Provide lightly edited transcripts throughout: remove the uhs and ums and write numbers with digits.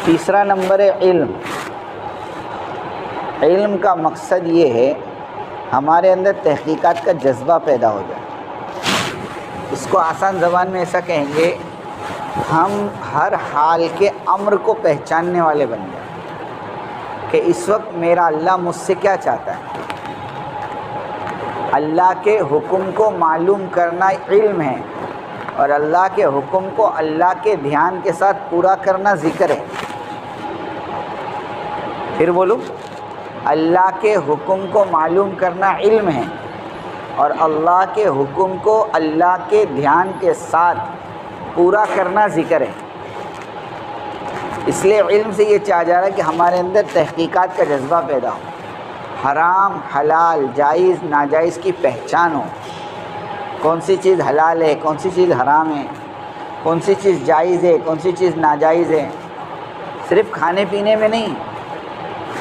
تیسرا نمبر ہے علم۔ علم کا مقصد یہ ہے ہمارے اندر تحقیقات کا جذبہ پیدا ہو جائے۔ اس کو آسان زبان میں ایسا کہیں گے، ہم ہر حال کے امر کو پہچاننے والے بن جائیں کہ اس وقت میرا اللہ مجھ سے کیا چاہتا ہے۔ اللہ کے حکم کو معلوم کرنا علم ہے، اور اللہ کے حکم کو اللہ کے دھیان کے ساتھ پورا کرنا ذکر ہے۔ پھر بولو، اللہ کے حکم کو معلوم کرنا علم ہے، اور اللہ کے حکم کو اللہ کے دھیان کے ساتھ پورا کرنا ذکر ہے۔ اس لیے علم سے یہ چاہا جا رہا ہے کہ ہمارے اندر تحقیقات کا جذبہ پیدا ہو، حرام حلال جائز ناجائز کی پہچان ہو، کون سی چیز حلال ہے، کون سی چیز حرام ہے، کون سی چیز جائز ہے، کون سی چیز ناجائز ہے۔ صرف کھانے پینے میں نہیں،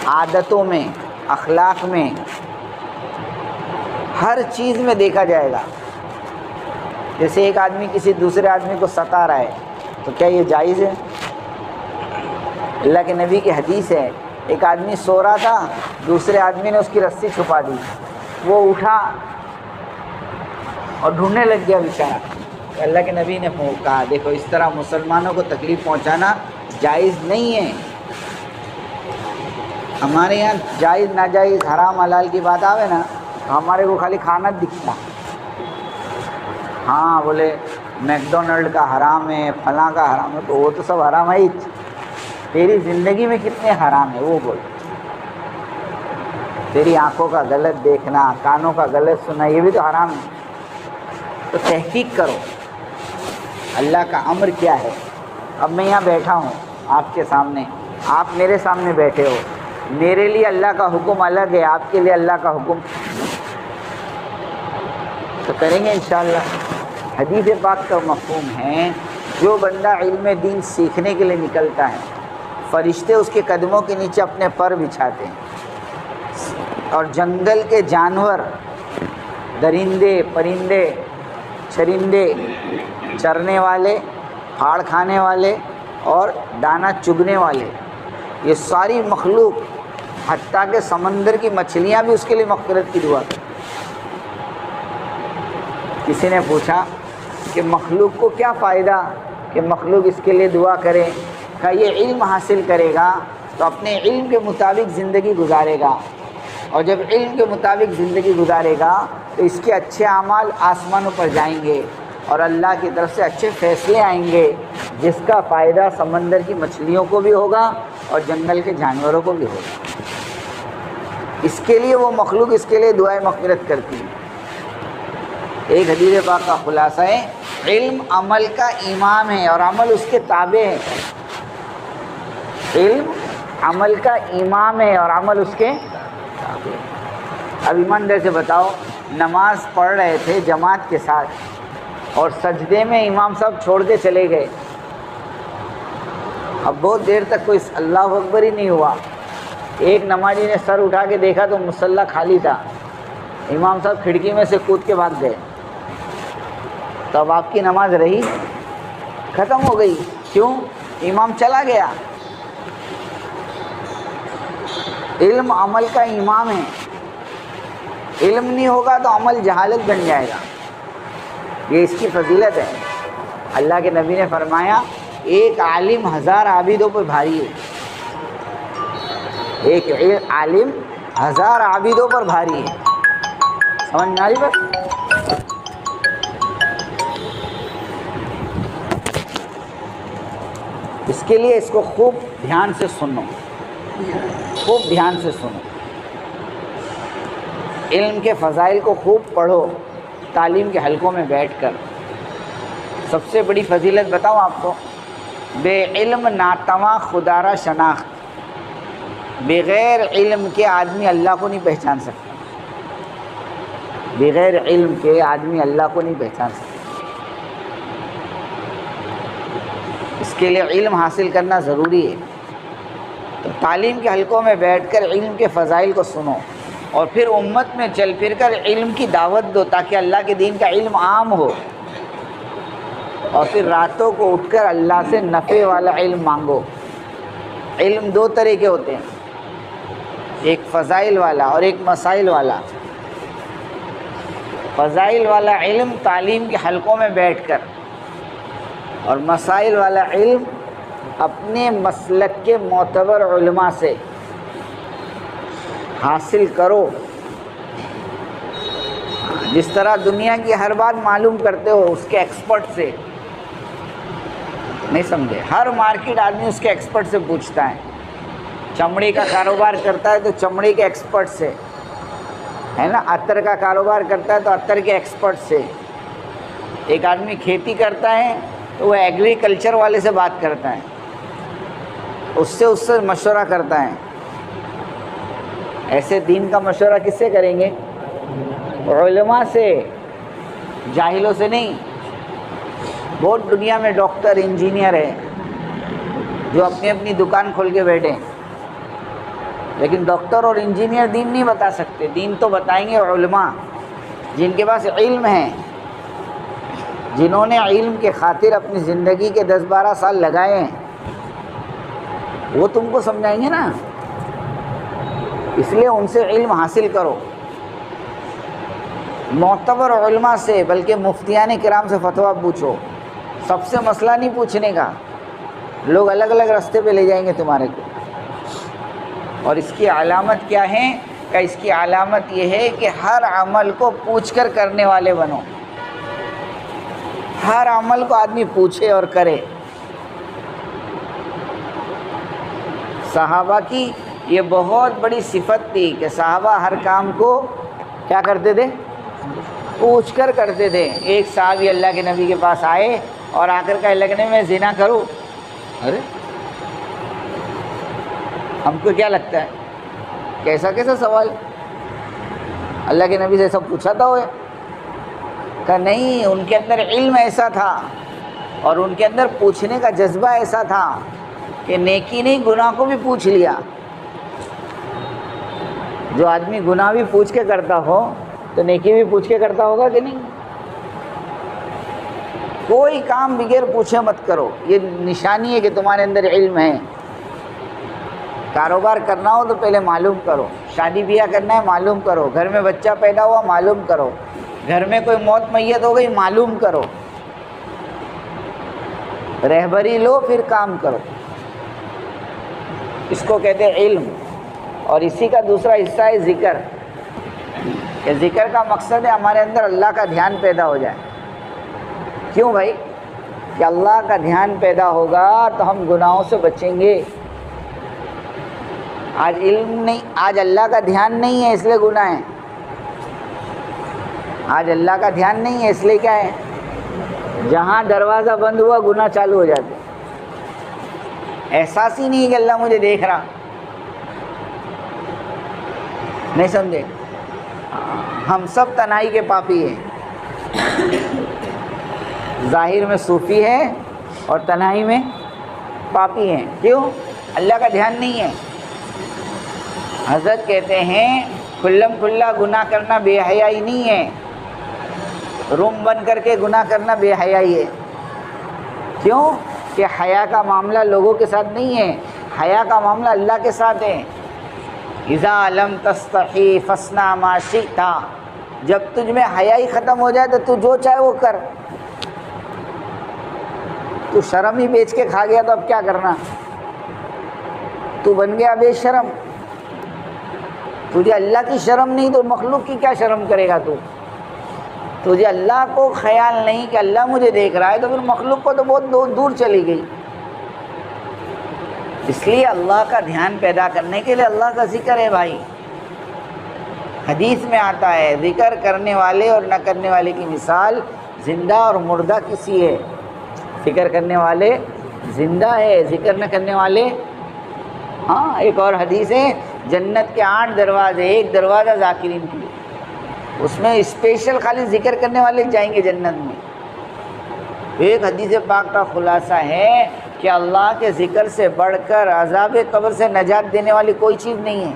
عادتوں میں، اخلاق میں، ہر چیز میں دیکھا جائے گا۔ جیسے ایک آدمی کسی دوسرے آدمی کو ستا رہا ہے تو کیا یہ جائز ہے؟ اللہ کے نبی کی حدیث ہے، ایک آدمی سو رہا تھا، دوسرے آدمی نے اس کی رسی چھپا دی، وہ اٹھا اور ڈھونڈنے لگ گیا بیچارہ۔ اللہ کے نبی نے کہا دیکھو اس طرح مسلمانوں کو تکلیف پہنچانا جائز نہیں ہے۔ ہمارے یہاں جائز ناجائز حرام حلال کی بات آوے نا تو ہمارے کو خالی کھانا دکھتا، ہاں بولے میکڈونلڈ کا حرام ہے، فلاں کا حرام ہے، تو وہ تو سب حرام ہے ہی، تیری زندگی میں کتنے حرام ہے وہ بول۔ تیری آنکھوں کا غلط دیکھنا، کانوں کا غلط سننا، یہ بھی تو حرام ہے۔ تو تحقیق کرو اللہ کا امر کیا ہے۔ اب میں یہاں بیٹھا ہوں آپ کے سامنے، آپ میرے سامنے بیٹھے ہو، میرے لیے اللہ کا حکم الگ ہے، آپ کے لیے اللہ کا حکم تو کریں گے انشاءاللہ۔ حدیث پاک کا مفہوم ہے، جو بندہ علم دین سیکھنے کے لیے نکلتا ہے، فرشتے اس کے قدموں کے نیچے اپنے پر بچھاتے ہیں، اور جنگل کے جانور، درندے پرندے چرندے، چرنے والے، پھاڑ کھانے والے اور دانہ چگنے والے، یہ ساری مخلوق، حتیٰ کہ سمندر کی مچھلیاں بھی اس کے لیے مغفرت کی دعا کریں۔ کسی نے پوچھا کہ مخلوق کو کیا فائدہ کہ مخلوق اس کے لیے دعا کرے؟ کہا یہ علم حاصل کرے گا تو اپنے علم کے مطابق زندگی گزارے گا، اور جب علم کے مطابق زندگی گزارے گا تو اس کے اچھے اعمال آسمانوں پر جائیں گے، اور اللہ کی طرف سے اچھے فیصلے آئیں گے، جس کا فائدہ سمندر کی مچھلیوں کو بھی ہوگا اور جنگل کے جانوروں کو بھی ہوگا۔ اس کے لیے وہ مخلوق اس کے لیے دعائیں مغفرت کرتی ہے۔ ایک حدیث پاک کا خلاصہ ہے، علم عمل کا امام ہے اور عمل اس کے تابع ہے۔ علم عمل کا امام ہے اور عمل اس کے تابع ہے۔ اب ایماندار سے بتاؤ، نماز پڑھ رہے تھے جماعت کے ساتھ اور سجدے میں امام صاحب چھوڑ کے چلے گئے، اب بہت دیر تک کوئی اللہ اکبر ہی نہیں ہوا، ایک نمازی نے سر اٹھا کے دیکھا تو مصلی خالی تھا، امام صاحب کھڑکی میں سے کود کے بھاگ گئے، تو اب آپ کی نماز رہی؟ ختم ہو گئی۔ کیوں؟ امام چلا گیا۔ علم عمل کا امام ہے، علم نہیں ہوگا تو عمل جہالت بن جائے گا، یہ اس کی فضیلت ہے۔ اللہ کے نبی نے فرمایا ایک عالم 1000 عابدوں پر بھاری ہے، ایک عالم 1000 عابدوں پر بھاری ہے۔ سمجھ میں آ رہی بات؟ اس کے لیے اس کو خوب دھیان سے سنو، خوب دھیان سے سنو، علم کے فضائل کو خوب پڑھو تعلیم کے حلقوں میں بیٹھ کر۔ سب سے بڑی فضیلت بتاؤں آپ کو، بے علم ناتواں خدا را شناخت، بغیر علم کے آدمی اللہ کو نہیں پہچان سکتا، بغیر علم کے آدمی اللہ کو نہیں پہچان سکتا۔ اس کے لیے علم حاصل کرنا ضروری ہے۔ تو تعلیم کے حلقوں میں بیٹھ کر علم کے فضائل کو سنو، اور پھر امت میں چل پھر کر علم کی دعوت دو تاکہ اللہ کے دین کا علم عام ہو، اور پھر راتوں کو اٹھ کر اللہ سے نفع والا علم مانگو۔ علم دو طرح کے ہوتے ہیں، ایک فضائل والا اور ایک مسائل والا۔ فضائل والا علم تعلیم کے حلقوں میں بیٹھ کر، اور مسائل والا علم اپنے مسلک کے معتبر علماء سے حاصل کرو۔ جس طرح دنیا کی ہر بات معلوم کرتے ہو اس کے ایکسپرٹ سے، نہیں سمجھے؟ ہر مارکیٹ آدمی اس کے ایکسپرٹ سے پوچھتا ہے۔ چمڑے کا کاروبار کرتا ہے تو چمڑے کے ایکسپرٹ سے، ہے نا؟ عطر کا کاروبار کرتا ہے تو عطر کے ایکسپرٹ سے۔ ایک آدمی کھیتی کرتا ہے تو وہ ایگریکلچر والے سے بات کرتا ہے، اس سے مشورہ کرتا ہے۔ ایسے دین کا مشورہ کس سے کریں گے؟ علماء سے، جاہلوں سے نہیں۔ بہت دنیا میں ڈاکٹر انجینئر ہے جو اپنی اپنی دکان کھول کے بیٹھے، لیکن ڈاکٹر اور انجینئر دین نہیں بتا سکتے۔ دین تو بتائیں گے علماء، جن کے پاس علم ہے، جنہوں نے علم کے خاطر اپنی زندگی کے 10-12 سال لگائے ہیں، وہ تم کو سمجھائیں گے نا۔ اس لیے ان سے علم حاصل کرو، معتبر علماء سے، بلکہ مفتیان کرام سے فتویٰ پوچھو۔ سب سے مسئلہ نہیں پوچھنے کا، لوگ الگ الگ راستے پہ لے جائیں گے تمہارے کو۔ اور اس کی علامت کیا ہے؟ کہ اس کی علامت یہ ہے کہ ہر عمل کو پوچھ کر کرنے والے بنو۔ ہر عمل کو آدمی پوچھے اور کرے۔ صحابہ کی یہ بہت بڑی صفت تھی کہ صحابہ ہر کام کو کیا کرتے تھے؟ پوچھ کر کرتے تھے۔ ایک صحابی اللہ کے نبی کے پاس آئے اور آ کر کہنے لگے میں زنا کروں۔ ارے ہم کو کیا لگتا ہے کیسا سوال؟ اللہ کے نبی سے سب پوچھا تھا ہوئے؟ کہ نہیں، ان کے اندر علم ایسا تھا اور ان کے اندر پوچھنے کا جذبہ ایسا تھا کہ نیکی نہیں گناہ کو بھی پوچھ لیا۔ جو آدمی گناہ بھی پوچھ کے کرتا ہو تو نیکی بھی پوچھ کے کرتا ہوگا کہ نہیں؟ کوئی کام بغیر پوچھے مت کرو، یہ نشانی ہے کہ تمہارے اندر علم ہے۔ کاروبار کرنا ہو تو پہلے معلوم کرو، شادی بیاہ کرنا ہے معلوم کرو، گھر میں بچہ پیدا ہوا معلوم کرو، گھر میں کوئی موت میت ہو گئی معلوم کرو، رہبری لو پھر کام کرو۔ اس کو کہتے ہیں علم۔ اور اسی کا دوسرا حصہ ہے ذکر، کہ ذکر کا مقصد ہے ہمارے اندر اللہ کا دھیان پیدا ہو جائے۔ کیوں بھائی؟ کہ اللہ کا دھیان پیدا ہوگا تو ہم گناہوں سے بچیں گے۔ آج علم نہیں، آج اللہ کا دھیان نہیں ہے اس لیے گناہ ہے۔ آج اللہ کا دھیان نہیں ہے اس لیے کیا ہے؟ جہاں دروازہ بند ہوا گناہ چالو ہو جاتے۔ احساس ہی نہیں ہے کہ اللہ مجھے دیکھ رہا، نہیں سمجھے؟ ہم سب تنہائی کے پاپی ہیں، ظاہر میں صوفی ہے اور تنہائی میں پاپی ہیں۔ کیوں؟ اللہ کا دھیان نہیں ہے۔ حضرت کہتے ہیں کھلم کھلا گناہ کرنا بے حیائی نہیں ہے، روم بند کر کے گناہ کرنا بے حیائی ہے۔ کیوں؟ کہ حیا کا معاملہ لوگوں کے ساتھ نہیں ہے، حیا کا معاملہ اللہ کے ساتھ ہے۔ اذا لم تستحی فاصنع ما شئت، جب تجھ میں حیائی ختم ہو جائے تو جو چاہے وہ کر۔ تو شرم ہی بیچ کے کھا گیا تو اب کیا کرنا؟ تو بن گیا بے شرم۔ تجھے اللہ کی شرم نہیں تو مخلوق کی کیا شرم کرے گا تو؟ تجھے اللہ کو خیال نہیں کہ اللہ مجھے دیکھ رہا ہے تو پھر مخلوق کو تو بہت دور چلی گئی۔ اس لیے اللہ کا دھیان پیدا کرنے کے لیے اللہ کا ذکر ہے بھائی۔ حدیث میں آتا ہے ذکر کرنے والے اور نہ کرنے والے کی مثال زندہ اور مردہ کسی ہے۔ ذکر کرنے والے زندہ ہے، ذکر نہ کرنے والے ہاں۔ ایک اور حدیث ہے جنت کے 8 دروازے، ایک دروازہ ذاکرین کے لیے، اس میں اسپیشل خالی ذکر کرنے والے جائیں گے جنت میں۔ ایک حدیث پاک کا خلاصہ ہے کہ اللہ کے ذکر سے بڑھ کر عذاب قبر سے نجات دینے والی کوئی چیز نہیں ہے۔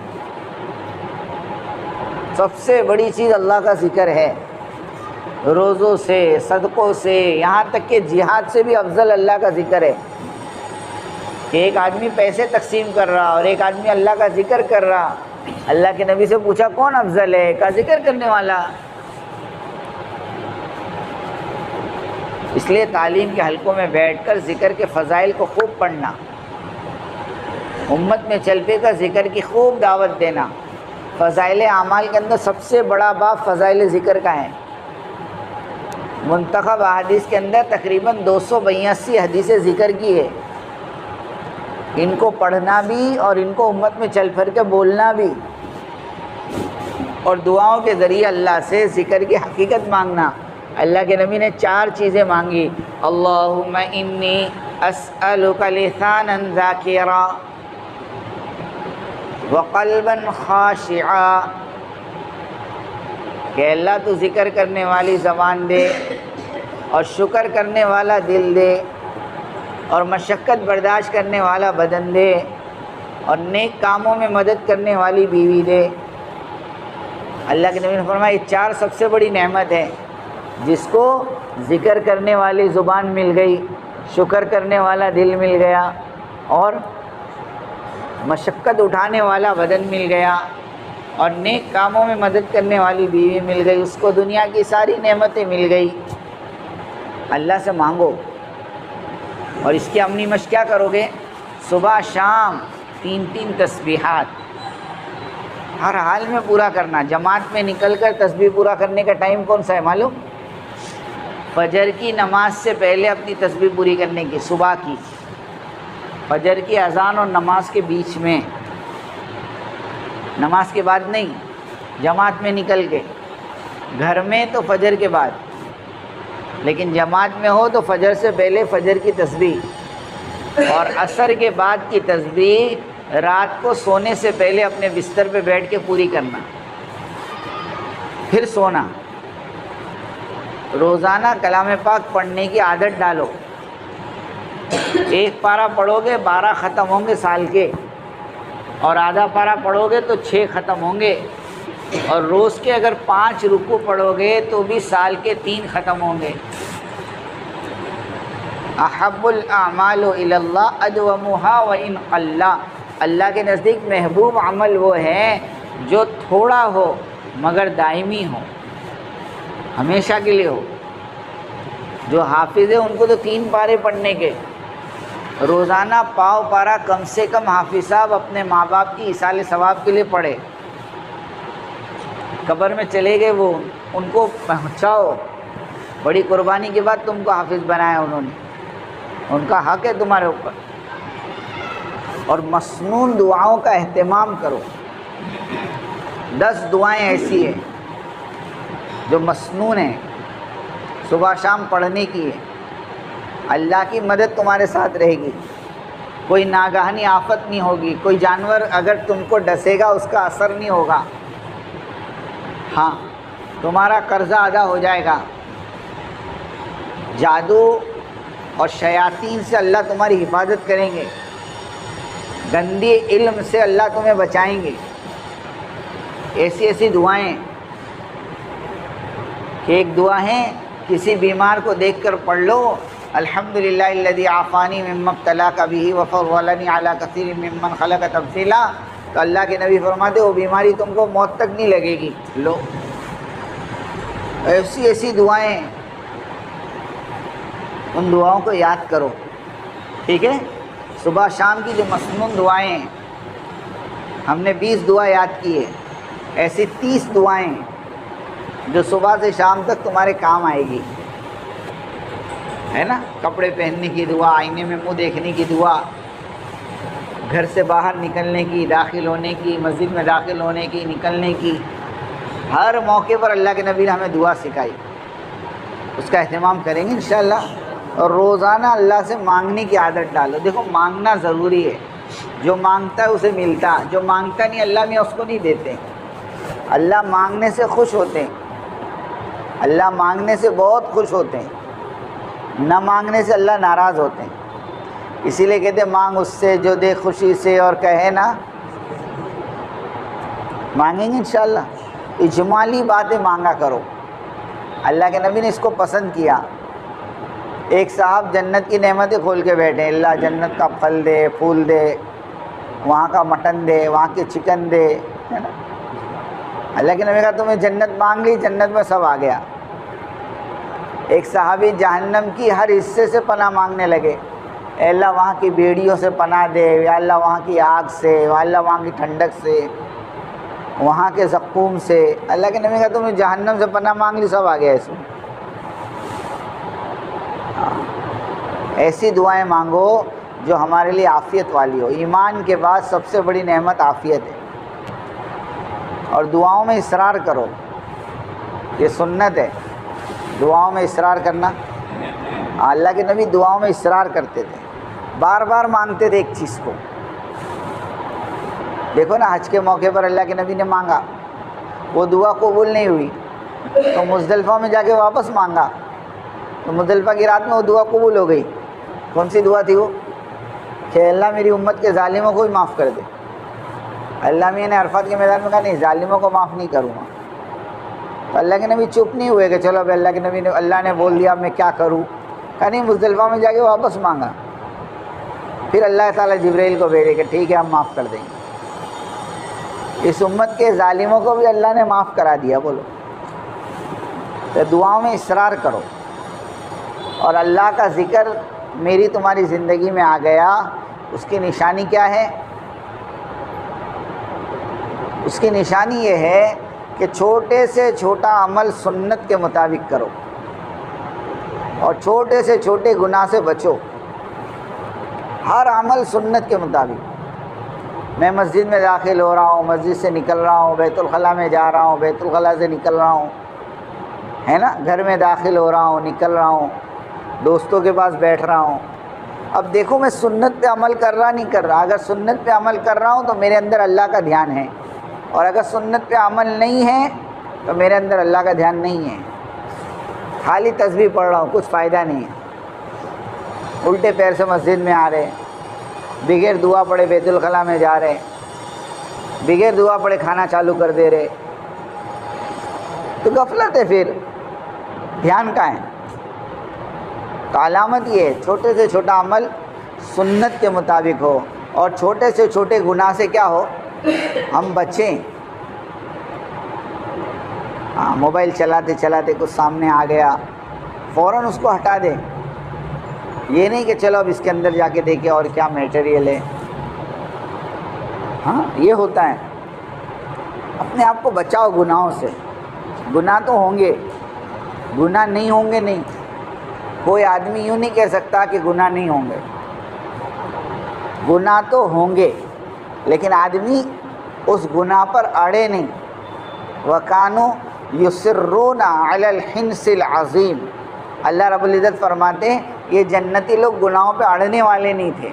سب سے بڑی چیز اللہ کا ذکر ہے۔ روزوں سے، صدقوں سے، یہاں تک کہ جہاد سے بھی افضل اللہ کا ذکر ہے۔ کہ ایک آدمی پیسے تقسیم کر رہا اور ایک آدمی اللہ کا ذکر کر رہا. اللہ کے نبی سے پوچھا کون افضل ہے؟ کہا ذکر کرنے والا. اس لیے تعلیم کے حلقوں میں بیٹھ کر ذکر کے فضائل کو خوب پڑھنا، امت میں چلتے کا ذکر کی خوب دعوت دینا. فضائل اعمال کے اندر سب سے بڑا باب فضائل ذکر کا ہے. منتخب احادیث کے اندر تقریباً 282 حدیث ذکر کی ہے. ان کو پڑھنا بھی اور ان کو امت میں چل پھر کے بولنا بھی، اور دعاؤں کے ذریعے اللہ سے ذکر کی حقیقت مانگنا. اللہ کے نبی نے 4 چیزیں مانگی. اللہم انی اسألک لسانا ذاکرا وقلبا خاشعا، کہ اللہ تو ذکر کرنے والی زبان دے اور شکر کرنے والا دل دے اور مشقت برداشت کرنے والا بدن دے اور نیک کاموں میں مدد کرنے والی بیوی دے. اللہ کے نبی نے فرمایا یہ 4 سب سے بڑی نعمت ہے. جس کو ذکر کرنے والی زبان مل گئی، شکر کرنے والا دل مل گیا اور مشقت اٹھانے والا بدن مل گیا اور نیک کاموں میں مدد کرنے والی بیوی مل گئی، اس کو دنیا کی ساری نعمتیں مل گئی. اللہ سے مانگو. اور اس کی عملی مشق کیا کرو گے؟ صبح شام 3 تسبیحات ہر حال میں پورا کرنا. جماعت میں نکل کر تسبیح پورا کرنے کا ٹائم کون سا ہے معلوم؟ فجر کی نماز سے پہلے اپنی تسبیح پوری کرنے کی، صبح کی، فجر کی اذان اور نماز کے بیچ میں، نماز کے بعد نہیں. جماعت میں نکل کے، گھر میں تو فجر کے بعد، لیکن جماعت میں ہو تو فجر سے پہلے فجر کی تسبیح اور عصر کے بعد کی تسبیح رات کو سونے سے پہلے اپنے بستر پہ بیٹھ کے پوری کرنا، پھر سونا. روزانہ کلام پاک پڑھنے کی عادت ڈالو. 1 پارہ پڑھو گے 12 ختم ہوں گے سال کے، اور آدھا پارہ پڑھو گے تو 6 ختم ہوں گے، اور روز کے اگر 5 رکوع پڑھو گے تو بھی سال کے 3 ختم ہوں گے. احب الاعمال الی اللہ ادومها وان قل، اللہ کے نزدیک محبوب عمل وہ ہے جو تھوڑا ہو مگر دائمی ہو، ہمیشہ کے لیے ہو. جو حافظ ہیں ان کو تو 3 پارے پڑھنے کے، روزانہ پاؤ پارہ کم سے کم حافظ صاحب اپنے ماں باپ کی ایصال ثواب کے لیے پڑھے. قبر میں چلے گئے وہ، ان کو پہنچاؤ. بڑی قربانی کے بعد تم کو حافظ بنایا انہوں نے، ان کا حق ہے تمہارے اوپر. اور مسنون دعاؤں کا اہتمام کرو. 10 دعائیں ایسی ہیں جو مسنون ہیں، صبح شام پڑھنے کی ہے. اللہ کی مدد تمہارے ساتھ رہے گی، کوئی ناگہانی آفت نہیں ہوگی، کوئی جانور اگر تم کو ڈسے گا اس کا اثر نہیں ہوگا. ہاں تمہارا قرضہ ادا ہو جائے گا. جادو اور شیاطین سے اللہ تمہاری حفاظت کریں گے، گندی علم سے اللہ تمہیں بچائیں گے. ایسی ایسی دعائیں کہ ایک دعا ہے کسی بیمار کو دیکھ کر پڑھ لو، الحمدللہ الذی عافانی مما ابتلاک بہ وفضلنی علی کثیر ممن خلق تفضیلا، تو اللہ کے نبی فرماتے وہ بیماری تم کو موت تک نہیں لگے گی. لو ایسی ایسی دعائیں، ان دعاؤں کو یاد کرو. ٹھیک ہے، صبح شام کی جو مسنون دعائیں ہیں، ہم نے 20 دعا یاد کی ہے. ایسی 30 دعائیں جو صبح سے شام تک تمہارے کام آئے گی، ہے نا. کپڑے پہننے کی دعا، آئینے میں منہ دیکھنے کی دعا، گھر سے باہر نکلنے کی، داخل ہونے کی، مسجد میں داخل ہونے کی، نکلنے کی، ہر موقع پر اللہ کے نبی نے ہمیں دعا سکھائی. اس کا اہتمام کریں گے انشاءاللہ. اور روزانہ اللہ سے مانگنے کی عادت ڈالو. دیکھو مانگنا ضروری ہے، جو مانگتا ہے اسے ملتا، جو مانگتا نہیں اللہ میں اس کو نہیں دیتے. اللہ مانگنے سے خوش ہوتے ہیں، اللہ مانگنے سے بہت خوش ہوتے ہیں، نہ مانگنے سے اللہ ناراض ہوتے ہیں. اسی لیے کہتے ہیں مانگ اس سے جو دے خوشی سے اور کہے نا. مانگیں گے انشاءاللہ. اجمالی باتیں مانگا کرو. اللہ کے نبی نے اس کو پسند کیا. ایک صاحب جنت کی نعمتیں کھول کے بیٹھے، اللہ جنت کا پھل دے، پھول دے، وہاں کا مٹن دے، وہاں کے چکن دے، ہے نا. اللہ کے نبی کہا تمہیں جنت مانگ لی، جنت میں سب آ گیا. ایک صحابی جہنم کی ہر حصے سے پناہ مانگنے لگے، اے اللہ وہاں کی بیڑیوں سے پناہ دے، یا اللہ وہاں کی آگ سے، یا اللہ وہاں کی ٹھنڈک سے، وہاں کے زقوم سے. اللہ کے نبی کہا تم نے جہنم سے پناہ مانگ لی، سب آ گیا اس میں. ایسی دعائیں مانگو جو ہمارے لیے عافیت والی ہو. ایمان کے بعد سب سے بڑی نعمت عافیت ہے. اور دعاؤں میں اصرار کرو، یہ سنت ہے دعاؤں میں اصرار کرنا. اللہ کے نبی دعاؤں میں اصرار کرتے تھے، بار بار مانگتے تھے ایک چیز کو. دیکھو نا حج کے موقع پر اللہ کے نبی نے مانگا، وہ دعا قبول نہیں ہوئی تو مزدلفہ میں جا کے واپس مانگا تو مزدلفہ کی رات میں وہ دعا قبول ہو گئی. کون سی دعا تھی وہ؟ کہ اللہ میری امت کے ظالموں کو بھی معاف کر دے. اللہ میاں نے عرفات کے میدان میں کہا نہیں، ظالموں کو معاف نہیں کروں گا. تو اللہ کے نبی چپ نہیں ہوئے کہ چلو اب اللہ کے نبی نے، اللہ نے بول دیا اب میں کیا کروں. کہا نہیں، مزدلفہ میں جا کے واپس مانگا. پھر اللہ تعالیٰ جبرائیل کو بھیجے کہ ٹھیک ہے ہم معاف کر دیں گے. اس امت کے ظالموں کو بھی اللہ نے معاف کرا دیا. بولو، تو دعاؤں میں اصرار کرو. اور اللہ کا ذکر میری تمہاری زندگی میں آ گیا، اس کی نشانی کیا ہے؟ اس کی نشانی یہ ہے کہ چھوٹے سے چھوٹا عمل سنت کے مطابق کرو اور چھوٹے سے چھوٹے گناہ سے بچو. ہر عمل سنت کے مطابق. میں مسجد میں داخل ہو رہا ہوں، مسجد سے نکل رہا ہوں، بیت الخلاء میں جا رہا ہوں، بیت الخلاء سے نکل رہا ہوں، ہے نا، گھر میں داخل ہو رہا ہوں، نکل رہا ہوں، دوستوں کے پاس بیٹھ رہا ہوں. اب دیکھو میں سنت پہ عمل کر رہا نہیں کر رہا. اگر سنت پہ عمل کر رہا ہوں تو میرے اندر اللہ کا دھیان ہے، اور اگر سنت پہ عمل نہیں ہے تو میرے اندر اللہ کا دھیان نہیں ہے. خالی تسبیح پڑھ رہا ہوں، کچھ فائدہ نہیں ہے. الٹے پیر سے مسجد میں آ رہے، بغیر دعا پڑھے بیت الخلاء میں جا رہے، بغیر دعا پڑھے کھانا چالو کر دے رہے، تو غفلت ہے. پھر دھیان کہاں ہے؟ تو علامت یہ ہے چھوٹے سے چھوٹا عمل سنت کے مطابق ہو اور چھوٹے سے چھوٹے گناہ سے کیا ہو، ہم بچیں. موبائل چلاتے چلاتے کچھ سامنے آ گیا، فوراً اس کو ہٹا دیں. یہ نہیں کہ چلو اب اس کے اندر جا کے دیکھیں اور کیا میٹیریل ہے. ہاں یہ ہوتا ہے. اپنے آپ کو بچاؤ گناہوں سے. گناہ تو ہوں گے، گناہ نہیں ہوں گے نہیں. کوئی آدمی یوں نہیں کہہ سکتا کہ گناہ نہیں ہوں گے. گناہ تو ہوں گے، لیکن آدمی اس گناہ پر اڑے نہیں. وَكَانُوا يُصِرُّونَ عَلَى الْحِنْثِ الْعَظِيمِ. اللہ رب العزت فرماتے ہیں یہ جنتی لوگ گناہوں پہ اڑنے والے نہیں تھے.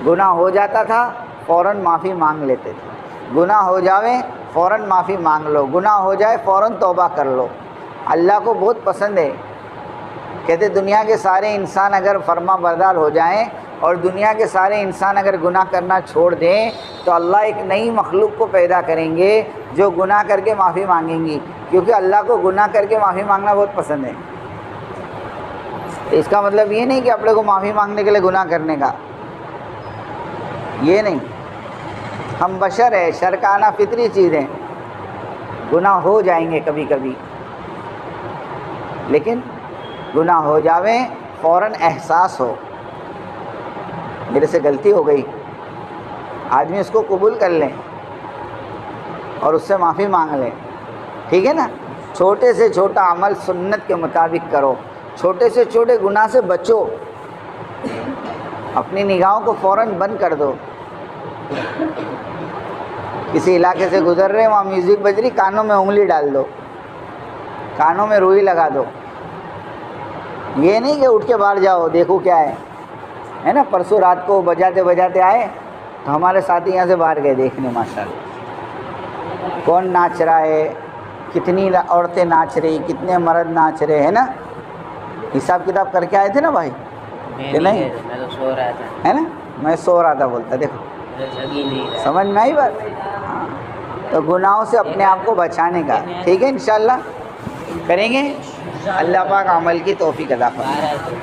گناہ ہو جاتا تھا فوراً معافی مانگ لیتے تھے. گناہ ہو جاوے فوراً معافی مانگ لو، گناہ ہو جائے فوراً توبہ کر لو. اللہ کو بہت پسند ہے. کہتے دنیا کے سارے انسان اگر فرما بردار ہو جائیں اور دنیا کے سارے انسان اگر گناہ کرنا چھوڑ دیں تو اللہ ایک نئی مخلوق کو پیدا کریں گے جو گناہ کر کے معافی مانگیں گی، کیونکہ اللہ کو گناہ کر کے معافی مانگنا بہت پسند ہے. اس کا مطلب یہ نہیں کہ اپنے کو معافی مانگنے کے لیے گناہ کرنے کا، یہ نہیں. ہم بشر ہیں، شرکانہ فطری چیزیں، گناہ ہو جائیں گے کبھی کبھی، لیکن گناہ ہو جاویں فوراً احساس ہو میرے سے غلطی ہو گئی، آدمی اس کو قبول کر لیں اور اس سے معافی مانگ لیں. ٹھیک ہے نا. چھوٹے سے چھوٹا عمل سنت کے مطابق کرو، چھوٹے سے چھوٹے گناہ سے بچو. اپنی نگاہوں کو فوراً بند کر دو. کسی علاقے سے گزر رہے، وہاں میوزک بج رہی، کانوں میں انگلی ڈال دو، کانوں میں روئی لگا دو. یہ نہیں کہ اٹھ کے باہر جاؤ دیکھو کیا ہے نا. پرسوں رات کو بجاتے بجاتے آئے تو ہمارے ساتھی یہاں سے باہر گئے دیکھنے، ماشاءاللہ کون ناچ رہا ہے، کتنی عورتیں ناچ رہی، کتنے مرد ناچ رہے ہیں نا. حساب کتاب کر کے آئے تھے نا بھائی کہ نہیں؟ میں تو سو رہا تھا، ہے نا، میں سو رہا تھا بولتا. دیکھو سمجھ میں آئی بات. ہاں تو گناہوں سے اپنے آپ کو بچانے کا. ٹھیک ہے انشاءاللہ کریں گے. اللہ پاک عمل کی توفیق عطا فرمائے.